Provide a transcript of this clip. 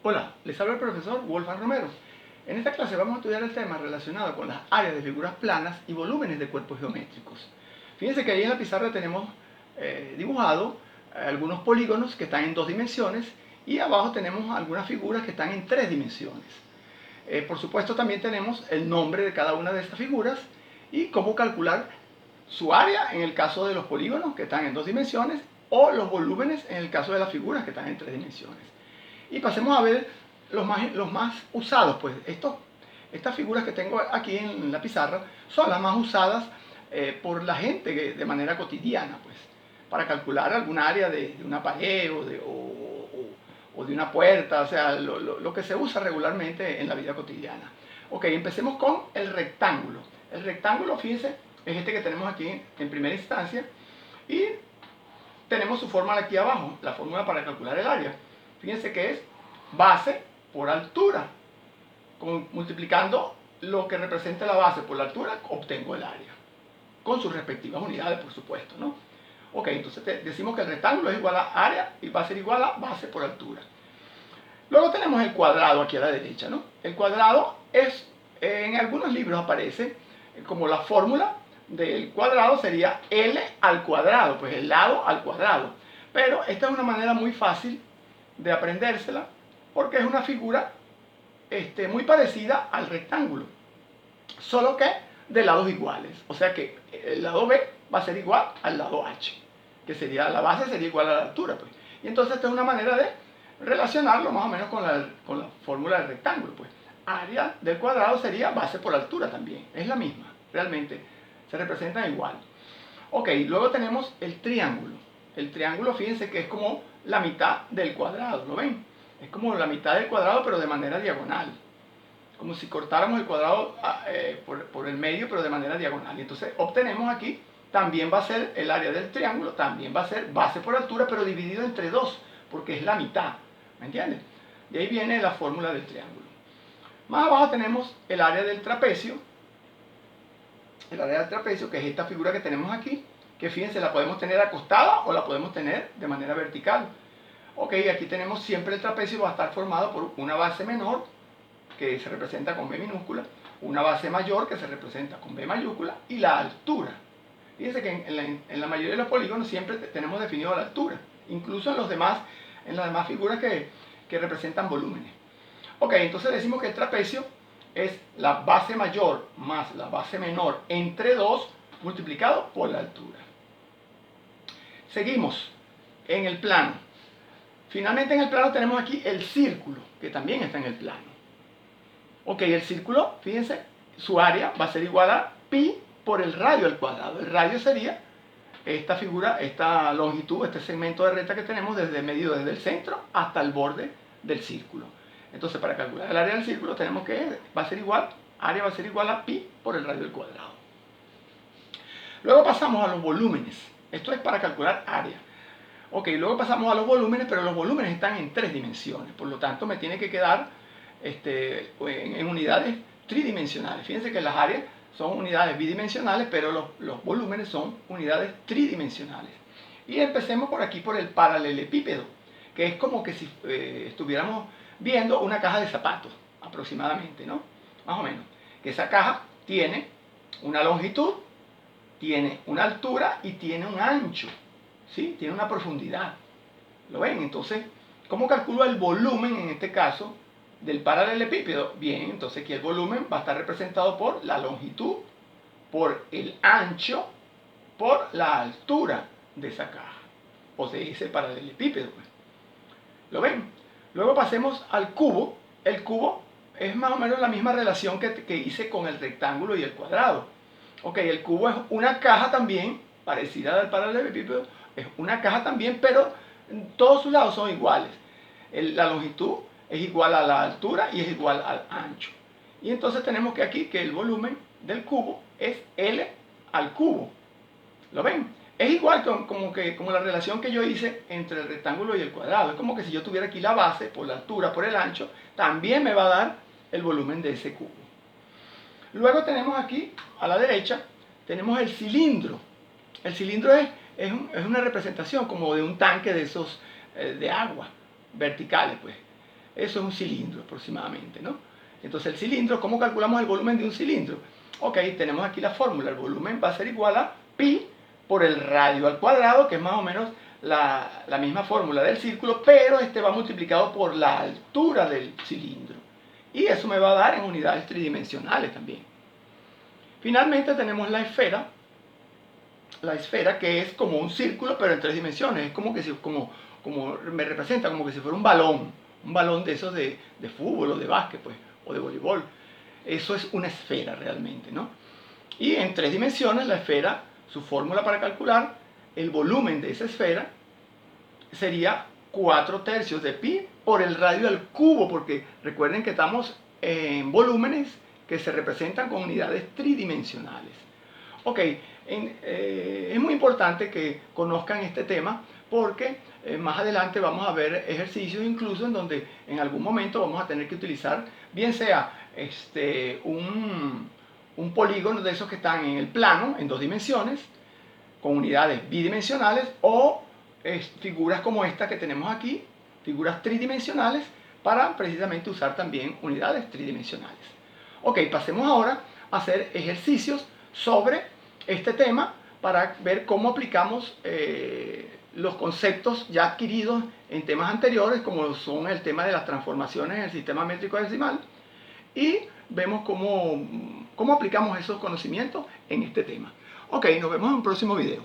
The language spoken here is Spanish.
Hola, les habla el profesor Wolfgang Romero. En esta clase vamos a estudiar el tema relacionado con las áreas de figuras planas y volúmenes de cuerpos geométricos. Fíjense que ahí en la pizarra tenemos dibujado algunos polígonos que están en 2 dimensiones y abajo tenemos algunas figuras que están en 3 dimensiones. Por supuesto también tenemos el nombre de cada una de estas figuras y cómo calcular su área en el caso de los polígonos que están en 2 dimensiones o los volúmenes en el caso de las figuras que están en 3 dimensiones. Y pasemos a ver los más usados. Pues estas figuras que tengo aquí en la pizarra son las más usadas por la gente de manera cotidiana, pues, para calcular algún área de una pared o de una puerta, o sea, lo que se usa regularmente en la vida cotidiana. Ok, empecemos con el rectángulo. El rectángulo, fíjense, es este que tenemos aquí en primera instancia y tenemos su fórmula aquí abajo, la fórmula para calcular el área. Fíjense que es base por altura. Multiplicando lo que representa la base por la altura, obtengo el área. Con sus respectivas unidades, por supuesto, ¿no? Ok, entonces decimos que el rectángulo es igual a área y va a ser igual a base por altura. Luego tenemos el cuadrado aquí a la derecha, ¿no? El cuadrado es, en algunos libros aparece como la fórmula del cuadrado sería L al cuadrado, pues el lado al cuadrado. Pero esta es una manera muy fácil de aprendérsela porque es una figura muy parecida al rectángulo, solo que de lados iguales. O sea que el lado B va a ser igual al lado H, que sería la base sería igual a la altura, pues. Y entonces esta es una manera de relacionarlo más o menos con la fórmula del rectángulo, pues. Área del cuadrado sería base por altura también, es la misma, realmente se representan igual. Ok, luego tenemos el triángulo. El triángulo, fíjense que es como la mitad del cuadrado, ¿lo ven? Es como la mitad del cuadrado, pero de manera diagonal. Como si cortáramos el cuadrado por el medio, pero de manera diagonal. Y entonces obtenemos aquí, también va a ser el área del triángulo, también va a ser base por altura, pero dividido entre 2, porque es la mitad. ¿Me entienden? De ahí viene la fórmula del triángulo. Más abajo tenemos el área del trapecio. El área del trapecio, que es esta figura que tenemos aquí, que fíjense, la podemos tener acostada o la podemos tener de manera vertical. Ok, aquí tenemos siempre el trapecio, va a estar formado por una base menor, que se representa con B minúscula, una base mayor que se representa con B mayúscula y la altura. Fíjense que en la mayoría de los polígonos siempre tenemos definido la altura, incluso en las demás figuras que representan volúmenes. Ok, entonces decimos que el trapecio es la base mayor más la base menor entre 2 multiplicado por la altura. Seguimos en el plano. Finalmente en el plano tenemos aquí el círculo, que también está en el plano. Ok, el círculo, fíjense, su área va a ser igual a pi por el radio al cuadrado. El radio sería esta figura, esta longitud, este segmento de recta que tenemos medido desde el centro hasta el borde del círculo. Entonces, para calcular el área del círculo tenemos que, área va a ser igual a pi por el radio al cuadrado. Luego pasamos a los volúmenes. Esto es para calcular área. Ok, luego pasamos a los volúmenes, pero los volúmenes están en 3 dimensiones. Por lo tanto, me tiene que quedar en unidades tridimensionales. Fíjense que las áreas son unidades bidimensionales, pero los volúmenes son unidades tridimensionales. Y empecemos por aquí, por el paralelepípedo, que es como que si estuviéramos viendo una caja de zapatos, aproximadamente, ¿no? Más o menos. Que esa caja tiene una longitud, tiene una altura y tiene un ancho, ¿sí? Tiene una profundidad. ¿Lo ven? Entonces, ¿cómo calculo el volumen en este caso del paralelepípedo? Bien, entonces aquí el volumen va a estar representado por la longitud, por el ancho, por la altura de esa caja, o de ese paralelepípedo. ¿Lo ven? Luego pasemos al cubo. El cubo es más o menos la misma relación que hice con el rectángulo y el cuadrado. Ok, el cubo es una caja también, parecida al paralelepípedo, es una caja también, pero todos sus lados son iguales. La longitud es igual a la altura y es igual al ancho. Y entonces tenemos que aquí que el volumen del cubo es L al cubo. ¿Lo ven? Es igual como la relación que yo hice entre el rectángulo y el cuadrado. Es como que si yo tuviera aquí la base por la altura, por el ancho, también me va a dar el volumen de ese cubo. Luego tenemos aquí, a la derecha, tenemos el cilindro. El cilindro es una representación como de un tanque de esos de agua, verticales, pues. eso es un cilindro aproximadamente, ¿no? Entonces el cilindro, ¿cómo calculamos el volumen de un cilindro? Ok, tenemos aquí la fórmula, el volumen va a ser igual a pi por el radio al cuadrado, que es más o menos la misma fórmula del círculo, pero este va multiplicado por la altura del cilindro. Y eso me va a dar en unidades tridimensionales también. Finalmente tenemos la esfera que es como un círculo, pero en 3 dimensiones. Es como que si, como me representa, como que si fuera un balón de esos de fútbol o de básquet, pues, o de voleibol. Eso es una esfera realmente, ¿no? Y en 3 dimensiones la esfera, su fórmula para calcular el volumen de esa esfera sería 4/3 de pi por el radio al cubo, porque recuerden que estamos en volúmenes que se representan con unidades tridimensionales. Ok, es muy importante que conozcan este tema porque más adelante vamos a ver ejercicios incluso en donde en algún momento vamos a tener que utilizar, bien sea un polígono de esos que están en el plano, en 2 dimensiones, con unidades bidimensionales, o figuras como esta que tenemos aquí, figuras tridimensionales, para precisamente usar también unidades tridimensionales. Ok, pasemos ahora a hacer ejercicios sobre este tema para ver cómo aplicamos los conceptos ya adquiridos en temas anteriores, como son el tema de las transformaciones en el sistema métrico decimal, y vemos cómo aplicamos esos conocimientos en este tema. Ok, nos vemos en un próximo video.